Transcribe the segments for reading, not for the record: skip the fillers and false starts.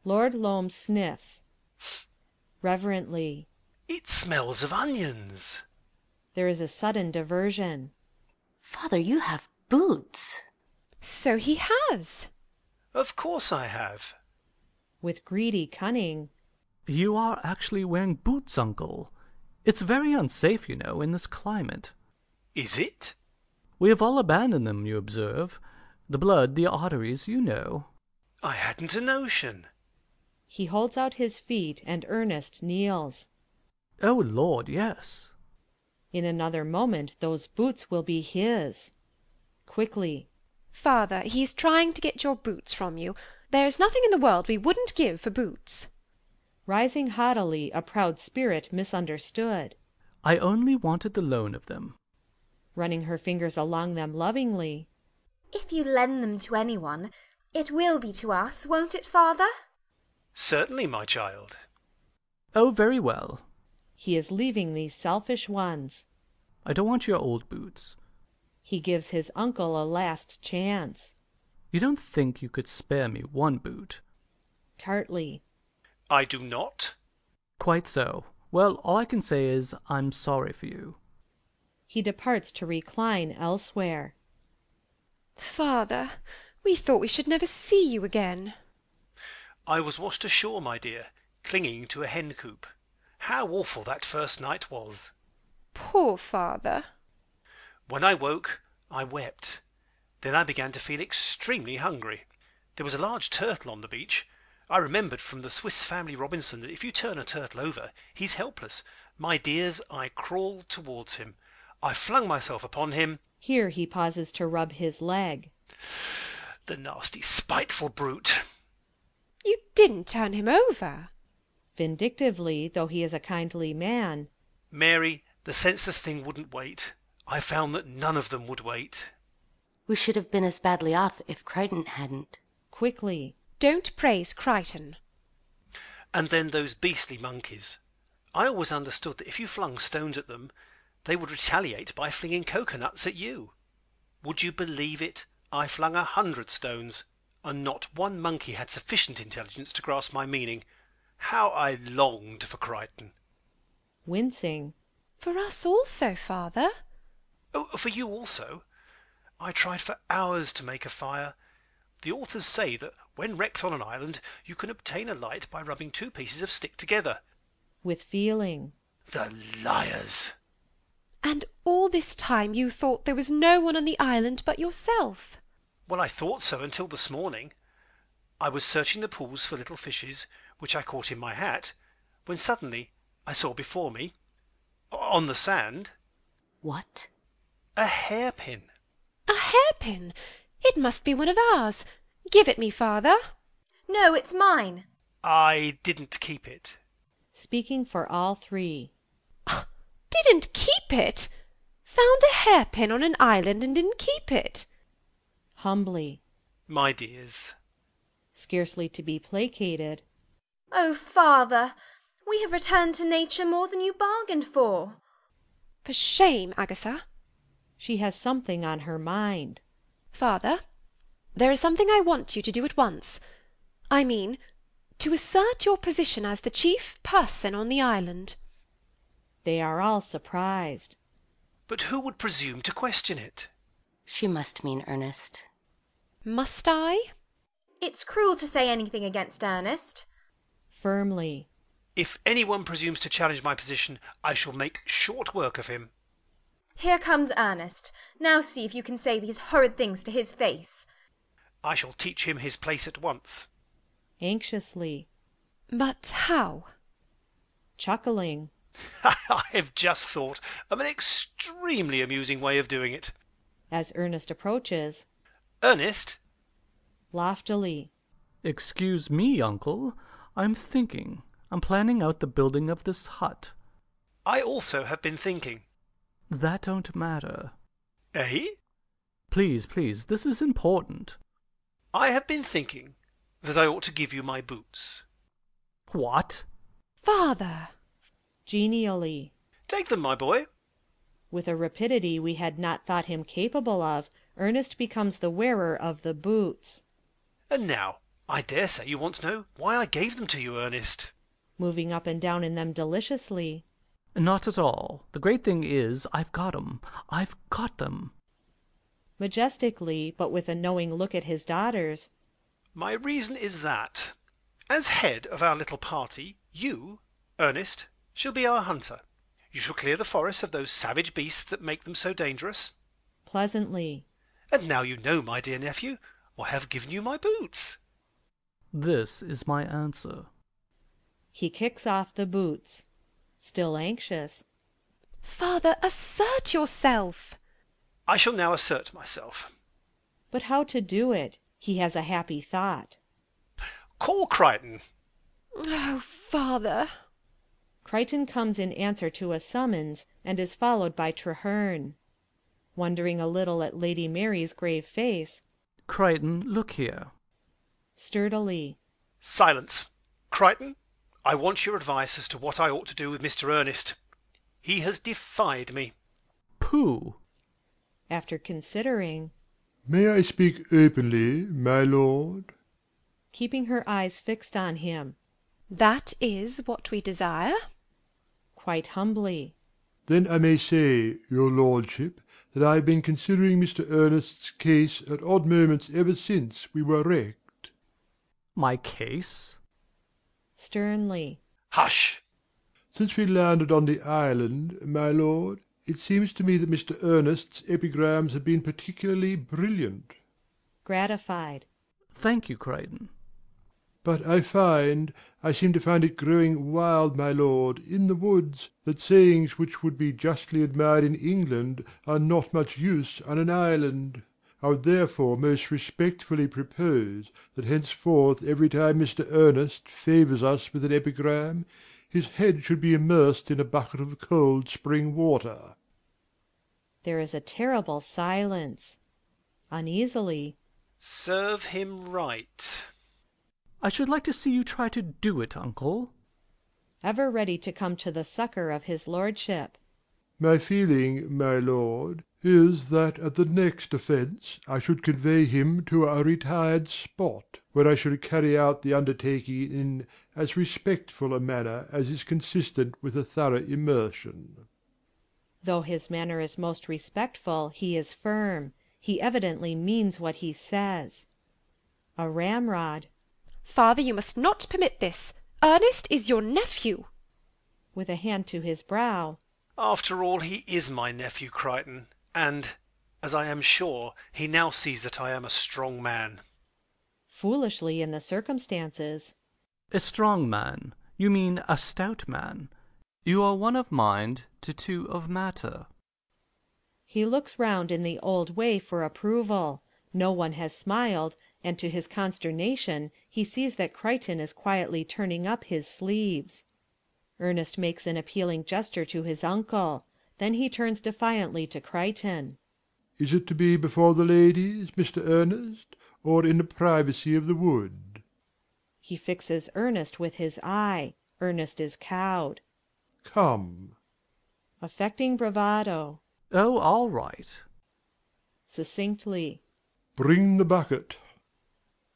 Lord Loam sniffs. Reverently. It smells of onions. There is a sudden diversion. Father, you have boots. So he has. Of course I have. With greedy cunning. You are actually wearing boots, uncle. It's very unsafe, you know, in this climate. Is it? We have all abandoned them, you observe. The blood, the arteries, you know. I hadn't a notion. He holds out his feet, and Ernest kneels. Oh, Lord, yes. In another moment those boots will be his. Quickly. Father, he is trying to get your boots from you. There is nothing in the world we wouldn't give for boots. Rising haughtily, a proud spirit misunderstood. I only wanted the loan of them. Running her fingers along them lovingly. If you lend them to anyone, it will be to us, won't it, father? Certainly, my child. Oh, very well. He is leaving these selfish ones. I don't want your old boots. He gives his uncle a last chance. You don't think you could spare me one boot? Tartly. I do not. Quite so. Well, all I can say is I'm sorry for you. He departs to recline elsewhere. Father, we thought we should never see you again. I was washed ashore, my dear, clinging to a hen coop. How awful that first night was. Poor father. When I woke, I wept. Then I began to feel extremely hungry. There was a large turtle on the beach. I remembered from the Swiss Family Robinson that if you turn a turtle over, he's helpless. My dears, I crawled towards him. I flung myself upon him. Here he pauses to rub his leg. The nasty, spiteful brute. You didn't turn him over. Vindictively, though he is a kindly man. Mary, the senseless thing wouldn't wait. I found that none of them would wait. We should have been as badly off if Crichton hadn't. Quickly. Don't praise Crichton. And then those beastly monkeys. I always understood that if you flung stones at them, they would retaliate by flinging coconuts at you. Would you believe it? I flung 100 stones, and not one monkey had sufficient intelligence to grasp my meaning. How I longed for Crichton. Wincing. For us also, father. Oh, for you also. I tried for hours to make a fire. The authors say that when wrecked on an island, you can obtain a light by rubbing 2 pieces of stick together. With feeling. The liars! And all this time you thought there was no one on the island but yourself. Well, I thought so until this morning. I was searching the pools for little fishes, which I caught in my hat, when suddenly I saw before me, on the sand... What? A hairpin. A hairpin! It must be one of ours. Give it me, father. No, it's mine. I didn't keep it. Speaking for all three. Didn't keep it? Found a hairpin on an island and didn't keep it? Humbly. My dears. Scarcely to be placated. Oh, father, we have returned to nature more than you bargained for. For shame, Agatha. She has something on her mind. Father, there is something I want you to do at once. I mean, to assert your position as the chief person on the island. They are all surprised. But who would presume to question it? She must mean Ernest. Must I? It's cruel to say anything against Ernest. Firmly. If anyone presumes to challenge my position, I shall make short work of him. Here comes Ernest. Now see if you can say these horrid things to his face. I shall teach him his place at once. Anxiously. But how? Chuckling. I have just thought of an extremely amusing way of doing it. As Ernest approaches. Ernest? Loftily. Excuse me, uncle. I'm thinking. I'm planning out the building of this hut. I also have been thinking. That don't matter. Eh? Please, please, this is important. I have been thinking that I ought to give you my boots. What? Father! Genially. Take them, my boy. With a rapidity we had not thought him capable of, Ernest becomes the wearer of the boots. And now, I dare say you want to know why I gave them to you, Ernest. moving up and down in them deliciously. Not at all. The great thing is, I've got 'em. I've got them. Majestically, but with a knowing look at his daughters. My reason is that, as head of our little party, you, Ernest, shall be our hunter. You shall clear the forests of those savage beasts that make them so dangerous. Pleasantly. And now you know, my dear nephew, I have given you my boots. This is my answer. He kicks off the boots. Still anxious. Father, assert yourself. I shall now assert myself. But how to do it? He has a happy thought. Call Crichton. Oh, father. Crichton comes in answer to a summons, and is followed by Treherne. Wondering a little at Lady Mary's grave face. Crichton, look here. Sturdily. Silence. Crichton, I want your advice as to what I ought to do with Mr. Ernest. He has defied me. Pooh! After considering. May I speak openly, my lord? Keeping her eyes fixed on him. That is what we desire. Quite humbly. Then I may say, your lordship, that I have been considering Mr. Ernest's case at odd moments ever since we were wrecked. My case? Sternly. Hush! Since we landed on the island, my lord, it seems to me that Mr. Ernest's epigrams have been particularly brilliant. Gratified. Thank you, Crichton. But I seem to find it growing wild, my lord, in the woods, that sayings which would be justly admired in England are not much use on an island. I would therefore most respectfully propose that henceforth every time Mr. Ernest favours us with an epigram, his head should be immersed in a bucket of cold spring water. There is a terrible silence. Uneasily. Serve him right. I should like to see you try to do it, uncle. Ever ready to come to the succour of his lordship. My feeling, my lord, is that at the next offence I should convey him to a retired spot, where I should carry out the undertaking in as respectful a manner as is consistent with a thorough immersion. Though his manner is most respectful, he is firm. He evidently means what he says. A ramrod. Father, you must not permit this. Ernest is your nephew. With a hand to his brow. After all, he is my nephew, Crichton, and, as I am sure, he now sees that I am a strong man. Foolishly in the circumstances. A strong man. You mean a stout man. You are one of mind to two of matter. He looks round in the old way for approval. No one has smiled, and to his consternation he sees that Crichton is quietly turning up his sleeves. Ernest makes an appealing gesture to his uncle. Then he turns defiantly to Crichton. Is it to be before the ladies, Mr. Ernest, or in the privacy of the wood? He fixes Ernest with his eye. Ernest is cowed. Come. Affecting bravado. Oh, all right. Succinctly. Bring the bucket.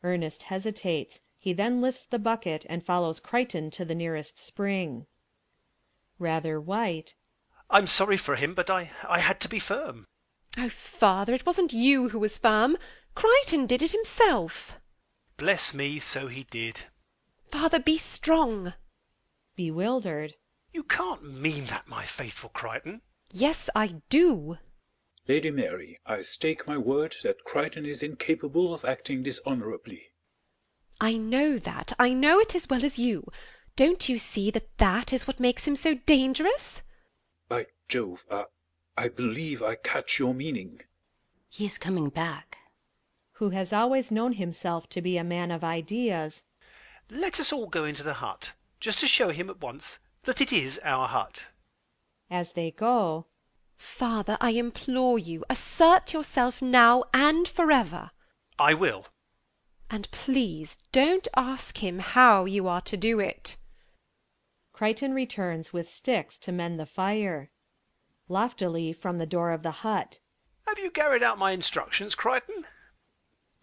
Ernest hesitates. He then lifts the bucket and follows Crichton to the nearest spring. Rather white. I'm sorry for him, but I had to be firm. Oh, father, it wasn't you who was firm. Crichton did it himself. Bless me, so he did. Father, be strong. Bewildered. You can't mean that, my faithful Crichton. Yes, I do. Lady Mary, I stake my word that Crichton is incapable of acting dishonourably. I know that. I know it as well as you. Don't you see that that is what makes him so dangerous? By Jove, I believe I catch your meaning. He is coming back. Who has always known himself to be a man of ideas. Let us all go into the hut, just to show him at once that it is our hut. As they go. Father, I implore you, assert yourself now and forever. I will. And please don't ask him how you are to do it. Crichton returns with sticks to mend the fire. Loftily from the door of the hut. Have you carried out my instructions, Crichton?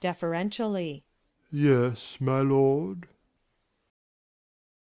Deferentially. Yes, my lord.